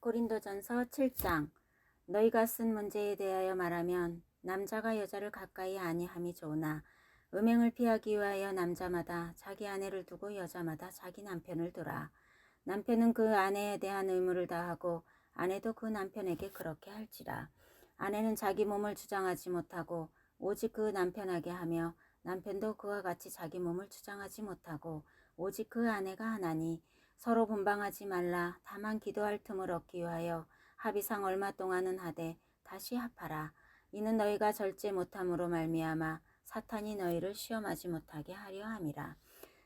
고린도전서 7장. 너희가 쓴 문제에 대하여 말하면 남자가 여자를 가까이 아니함이 좋으나 음행을 피하기 위하여 남자마다 자기 아내를 두고 여자마다 자기 남편을 두라. 남편은 그 아내에 대한 의무를 다하고 아내도 그 남편에게 그렇게 할지라. 아내는 자기 몸을 주장하지 못하고 오직 그 남편에게 하며 남편도 그와 같이 자기 몸을 주장하지 못하고 오직 그 아내가 하나니 서로 분방하지 말라. 다만 기도할 틈을 얻기 위하여 합의상 얼마 동안은 하되 다시 합하라. 이는 너희가 절제 못함으로 말미암아 사탄이 너희를 시험하지 못하게 하려 함이라.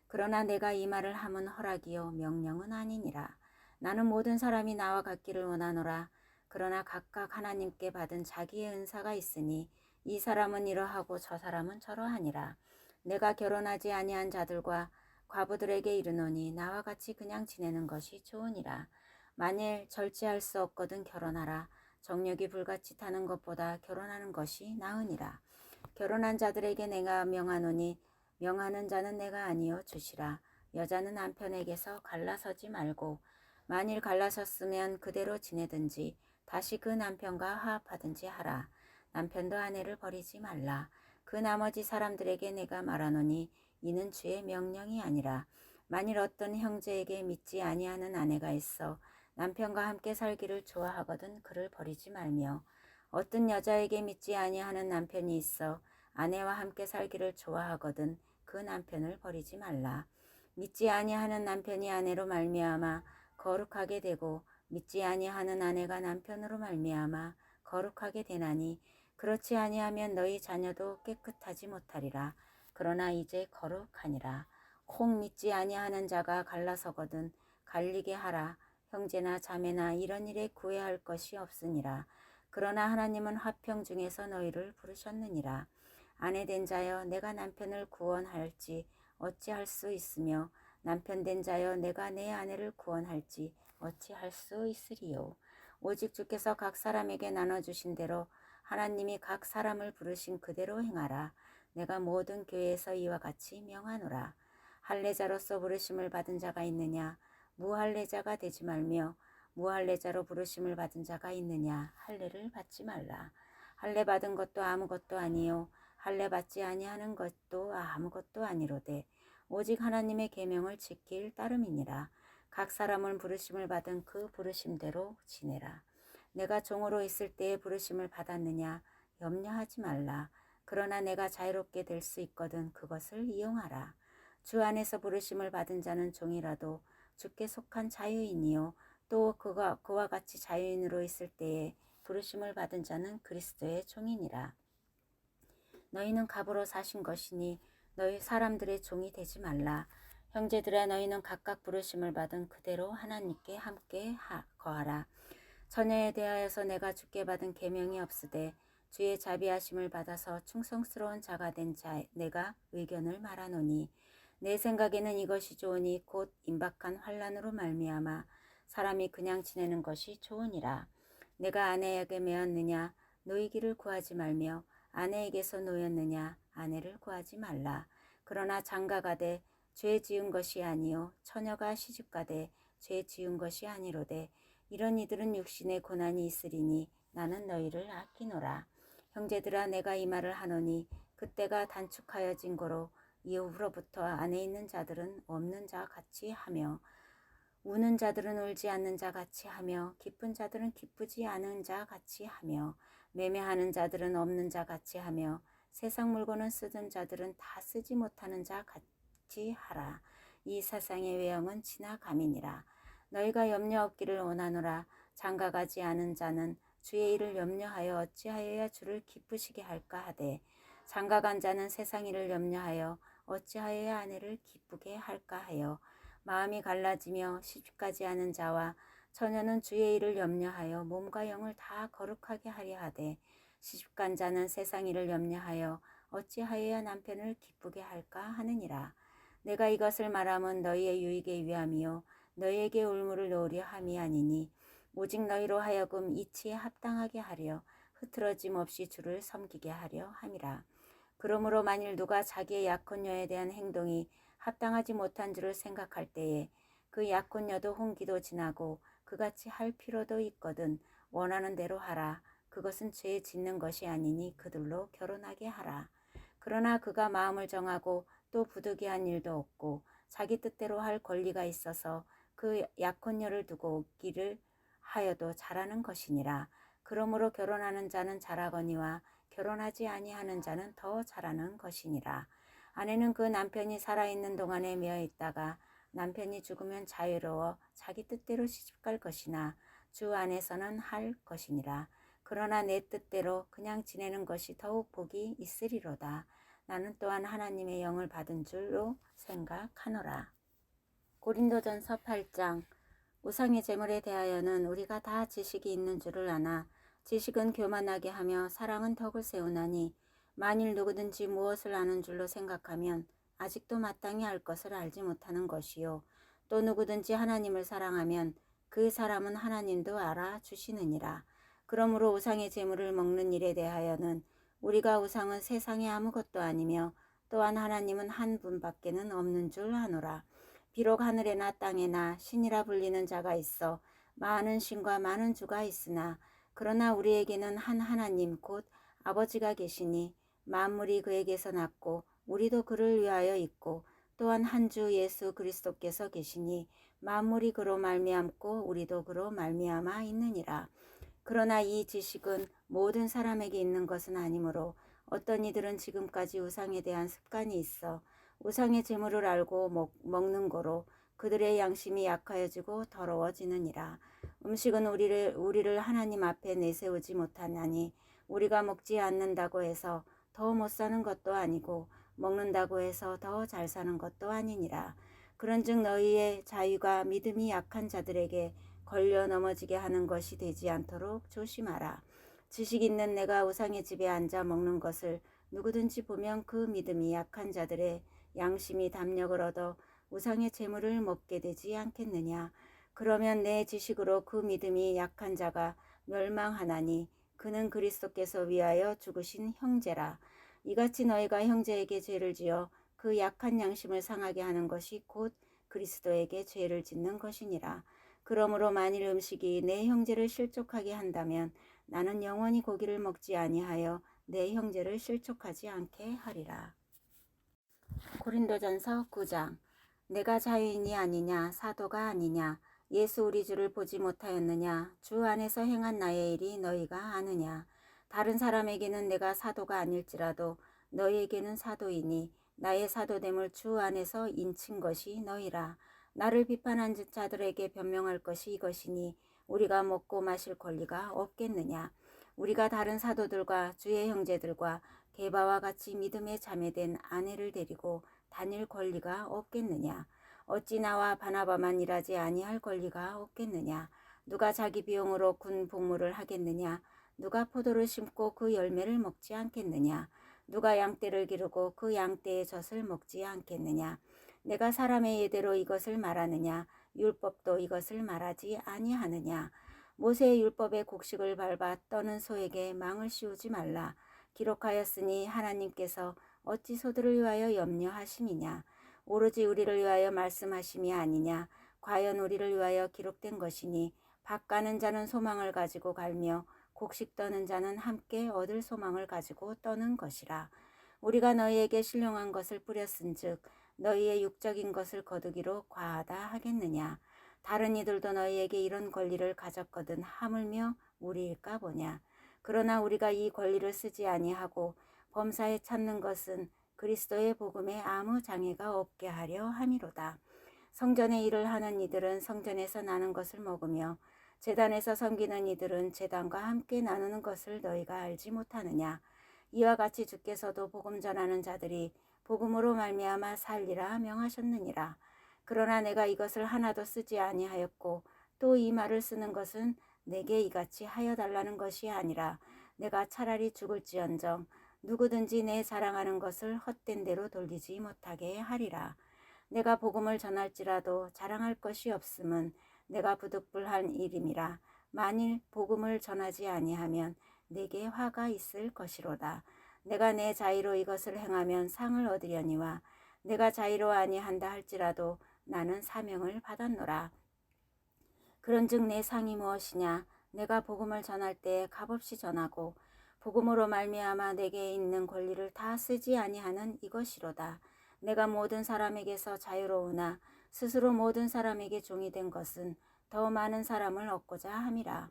그러나 내가 이 말을 함은 허락이요 명령은 아니니라. 나는 모든 사람이 나와 같기를 원하노라. 그러나 각각 하나님께 받은 자기의 은사가 있으니 이 사람은 이러하고 저 사람은 저러하니라. 내가 결혼하지 아니한 자들과 과부들에게 이르노니 나와 같이 그냥 지내는 것이 좋으니라. 만일 절제할 수 없거든 결혼하라. 정력이 불같이 타는 것보다 결혼하는 것이 나으니라. 결혼한 자들에게 내가 명하노니 명하는 자는 내가 아니요 주시라. 여자는 남편에게서 갈라서지 말고 만일 갈라섰으면 그대로 지내든지 다시 그 남편과 화합하든지 하라. 남편도 아내를 버리지 말라. 그 나머지 사람들에게 내가 말하노니 이는 주의 명령이 아니라 만일 어떤 형제에게 믿지 아니하는 아내가 있어 남편과 함께 살기를 좋아하거든 그를 버리지 말며 어떤 여자에게 믿지 아니하는 남편이 있어 아내와 함께 살기를 좋아하거든 그 남편을 버리지 말라. 믿지 아니하는 남편이 아내로 말미암아 거룩하게 되고 믿지 아니하는 아내가 남편으로 말미암아 거룩하게 되나니 그렇지 아니하면 너희 자녀도 깨끗하지 못하리라. 그러나 이제 거룩하니라. 혹 믿지 아니하는 자가 갈라서거든 갈리게 하라. 형제나 자매나 이런 일에 구애할 것이 없으니라. 그러나 하나님은 화평 중에서 너희를 부르셨느니라. 아내된 자여 내가 남편을 구원할지 어찌할 수 있으며 남편된 자여 내가 내 아내를 구원할지 어찌할 수 있으리요. 오직 주께서 각 사람에게 나눠주신 대로 하나님이 각 사람을 부르신 그대로 행하라. 내가 모든 교회에서 이와 같이 명하노라. 할례자로서 부르심을 받은 자가 있느냐? 무할례자가 되지 말며 무할례자로 부르심을 받은 자가 있느냐? 할례를 받지 말라. 할례 받은 것도 아무것도 아니요 할례 받지 아니하는 것도 아무것도 아니로되 오직 하나님의 계명을 지킬 따름이니라. 각 사람은 부르심을 받은 그 부르심대로 지내라. 내가 종으로 있을 때에 부르심을 받았느냐? 염려하지 말라. 그러나 내가 자유롭게 될 수 있거든 그것을 이용하라. 주 안에서 부르심을 받은 자는 종이라도 주께 속한 자유인이요 또 그와 같이 자유인으로 있을 때에 부르심을 받은 자는 그리스도의 종이니라. 너희는 갑으로 사신 것이니 너희 사람들의 종이 되지 말라. 형제들아 너희는 각각 부르심을 받은 그대로 하나님께 함께 거하라. 처녀에 대하여서 내가 주께 받은 계명이 없으되 주의 자비하심을 받아서 충성스러운 자가 된 자 내가 의견을 말하노니 내 생각에는 이것이 좋으니 곧 임박한 환난으로 말미암아 사람이 그냥 지내는 것이 좋으니라. 내가 아내에게 매었느냐 노이기를 구하지 말며 아내에게서 노였느냐 아내를 구하지 말라. 그러나 장가가되 죄 지은 것이 아니요 처녀가 시집가되 죄 지은 것이 아니로되 이런 이들은 육신의 고난이 있으리니 나는 너희를 아끼노라. 형제들아 내가 이 말을 하노니 그때가 단축하여진 거로 이후로부터 안에 있는 자들은 없는 자 같이 하며 우는 자들은 울지 않는 자 같이 하며 기쁜 자들은 기쁘지 않은 자 같이 하며 매매하는 자들은 없는 자 같이 하며 세상 물건을 쓰던 자들은 다 쓰지 못하는 자 같이 하라. 이 세상의 외형은 지나감이니라. 너희가 염려 없기를 원하노라. 장가가지 않은 자는 주의 일을 염려하여 어찌하여야 주를 기쁘시게 할까 하되 장가간 자는 세상 일을 염려하여 어찌하여야 아내를 기쁘게 할까 하여 마음이 갈라지며 시집가지 않은 자와 처녀는 주의 일을 염려하여 몸과 영을 다 거룩하게 하려 하되 시집간 자는 세상 일을 염려하여 어찌하여야 남편을 기쁘게 할까 하느니라. 내가 이것을 말하면 너희의 유익에 위함이요 너희에게 울무를 놓으려 함이 아니니 오직 너희로 하여금 이치에 합당하게 하려 흐트러짐 없이 주를 섬기게 하려 함이라. 그러므로 만일 누가 자기의 약혼녀에 대한 행동이 합당하지 못한 줄을 생각할 때에 그 약혼녀도 홍기도 지나고 그같이 할 필요도 있거든. 원하는 대로 하라. 그것은 죄 짓는 것이 아니니 그들로 결혼하게 하라. 그러나 그가 마음을 정하고 또 부득이한 일도 없고 자기 뜻대로 할 권리가 있어서 그 약혼녀를 두고 없기를 하여도 잘하는 것이니라. 그러므로 결혼하는 자는 잘하거니와 결혼하지 아니하는 자는 더 잘하는 것이니라. 아내는 그 남편이 살아있는 동안에 매어 있다가 남편이 죽으면 자유로워 자기 뜻대로 시집갈 것이나 주 안에서는 할 것이니라. 그러나 내 뜻대로 그냥 지내는 것이 더욱 복이 있으리로다. 나는 또한 하나님의 영을 받은 줄로 생각하노라. 고린도전서 8장. 우상의 제물에 대하여는 우리가 다 지식이 있는 줄을 아나 지식은 교만하게 하며 사랑은 덕을 세우나니 만일 누구든지 무엇을 아는 줄로 생각하면 아직도 마땅히 알 것을 알지 못하는 것이요 또 누구든지 하나님을 사랑하면 그 사람은 하나님도 알아주시느니라. 그러므로 우상의 제물을 먹는 일에 대하여는 우리가 우상은 세상에 아무것도 아니며 또한 하나님은 한 분밖에는 없는 줄 아노라. 비록 하늘에나 땅에나 신이라 불리는 자가 있어 많은 신과 많은 주가 있으나 그러나 우리에게는 한 하나님 곧 아버지가 계시니 만물이 그에게서 났고 우리도 그를 위하여 있고 또한 한 주 예수 그리스도께서 계시니 만물이 그로 말미암고 우리도 그로 말미암아 있느니라. 그러나 이 지식은 모든 사람에게 있는 것은 아니므로 어떤 이들은 지금까지 우상에 대한 습관이 있어 우상의 재물을 알고 먹는 거로 그들의 양심이 약하여지고 더러워지느니라. 음식은 우리를 하나님 앞에 내세우지 못하나니 우리가 먹지 않는다고 해서 더 못 사는 것도 아니고 먹는다고 해서 더 잘 사는 것도 아니니라. 그런즉 너희의 자유가 믿음이 약한 자들에게 걸려 넘어지게 하는 것이 되지 않도록 조심하라. 지식 있는 내가 우상의 집에 앉아 먹는 것을 누구든지 보면 그 믿음이 약한 자들의 양심이 담력을 얻어 우상의 재물을 먹게 되지 않겠느냐. 그러면 내 지식으로 그 믿음이 약한 자가 멸망하나니 그는 그리스도께서 위하여 죽으신 형제라. 이같이 너희가 형제에게 죄를 지어 그 약한 양심을 상하게 하는 것이 곧 그리스도에게 죄를 짓는 것이니라. 그러므로 만일 음식이 내 형제를 실족하게 한다면 나는 영원히 고기를 먹지 아니하여 내 형제를 실족하지 않게 하리라. 고린도전서 9장. 내가 자유인이 아니냐 사도가 아니냐 예수 우리 주를 보지 못하였느냐 주 안에서 행한 나의 일이 너희가 아느냐. 다른 사람에게는 내가 사도가 아닐지라도 너희에게는 사도이니 나의 사도됨을 주 안에서 인친 것이 너희라. 나를 비판한 자들에게 변명할 것이 이것이니 우리가 먹고 마실 권리가 없겠느냐. 우리가 다른 사도들과 주의 형제들과 게바와 같이 믿음에 자매된 아내를 데리고 다닐 권리가 없겠느냐. 어찌 나와 바나바만 일하지 아니할 권리가 없겠느냐. 누가 자기 비용으로 군 복무를 하겠느냐. 누가 포도를 심고 그 열매를 먹지 않겠느냐. 누가 양떼를 기르고 그 양떼의 젖을 먹지 않겠느냐. 내가 사람의 예대로 이것을 말하느냐. 율법도 이것을 말하지 아니하느냐. 모세의 율법의 곡식을 밟아 떠는 소에게 망을 씌우지 말라. 기록하였으니 하나님께서 어찌 소들을 위하여 염려하심이냐. 오로지 우리를 위하여 말씀하심이 아니냐. 과연 우리를 위하여 기록된 것이니 밭 가는 자는 소망을 가지고 갈며 곡식 떠는 자는 함께 얻을 소망을 가지고 떠는 것이라. 우리가 너희에게 신령한 것을 뿌렸은즉 너희의 육적인 것을 거두기로 과하다 하겠느냐. 다른 이들도 너희에게 이런 권리를 가졌거든 하물며 우리일까 보냐. 그러나 우리가 이 권리를 쓰지 아니하고 범사에 찾는 것은 그리스도의 복음에 아무 장애가 없게 하려 함이로다. 성전의 일을 하는 이들은 성전에서 나는 것을 먹으며 제단에서 섬기는 이들은 제단과 함께 나누는 것을 너희가 알지 못하느냐. 이와 같이 주께서도 복음 전하는 자들이 복음으로 말미암아 살리라 명하셨느니라. 그러나 내가 이것을 하나도 쓰지 아니하였고 또 이 말을 쓰는 것은 내게 이같이 하여 달라는 것이 아니라 내가 차라리 죽을지언정 누구든지 내 자랑하는 것을 헛된 대로 돌리지 못하게 하리라. 내가 복음을 전할지라도 자랑할 것이 없음은 내가 부득불한 일임이라. 만일 복음을 전하지 아니하면 내게 화가 있을 것이로다. 내가 내 자의로 이것을 행하면 상을 얻으려니와 내가 자의로 아니한다 할지라도 나는 사명을 받았노라. 그런즉 내 상이 무엇이냐? 내가 복음을 전할 때 값없이 전하고 복음으로 말미암아 내게 있는 권리를 다 쓰지 아니하는 이것이로다. 내가 모든 사람에게서 자유로우나 스스로 모든 사람에게 종이 된 것은 더 많은 사람을 얻고자 함이라.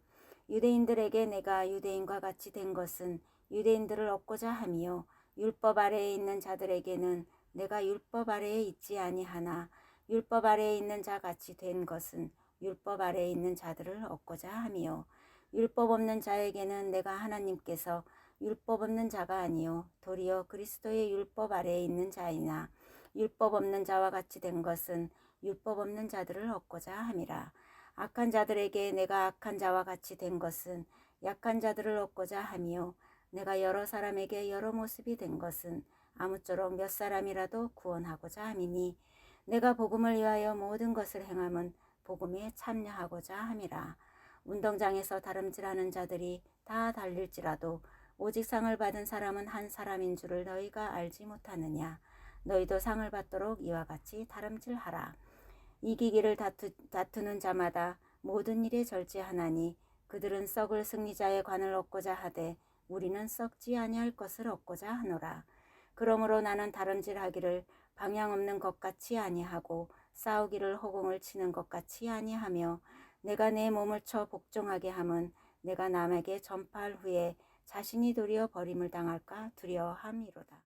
유대인들에게 내가 유대인과 같이 된 것은 유대인들을 얻고자 함이요 율법 아래에 있는 자들에게는 내가 율법 아래에 있지 아니하나 율법 아래에 있는 자 같이 된 것은 율법 아래에 있는 자들을 얻고자 함이요 율법 없는 자에게는 내가 하나님께서 율법 없는 자가 아니요 도리어 그리스도의 율법 아래에 있는 자이나 율법 없는 자와 같이 된 것은 율법 없는 자들을 얻고자 함이라. 악한 자들에게 내가 악한 자와 같이 된 것은 약한 자들을 얻고자 함이요 내가 여러 사람에게 여러 모습이 된 것은 아무쪼록 몇 사람이라도 구원하고자 함이니 내가 복음을 위하여 모든 것을 행함은 복음에 참여하고자 함이라. 운동장에서 다름질하는 자들이 다 달릴지라도 오직 상을 받은 사람은 한 사람인 줄을 너희가 알지 못하느냐. 너희도 상을 받도록 이와 같이 다름질하라. 이기기를 다투는 자마다 모든 일에 절제하나니 그들은 썩을 승리자의 관을 얻고자 하되 우리는 썩지 아니할 것을 얻고자 하노라. 그러므로 나는 다름질하기를 방향 없는 것 같이 아니하고 싸우기를 허공을 치는 것 같이 아니하며 내가 내 몸을 쳐 복종하게 함은 내가 남에게 전파할 후에 자신이 도리어 버림을 당할까 두려워함이로다.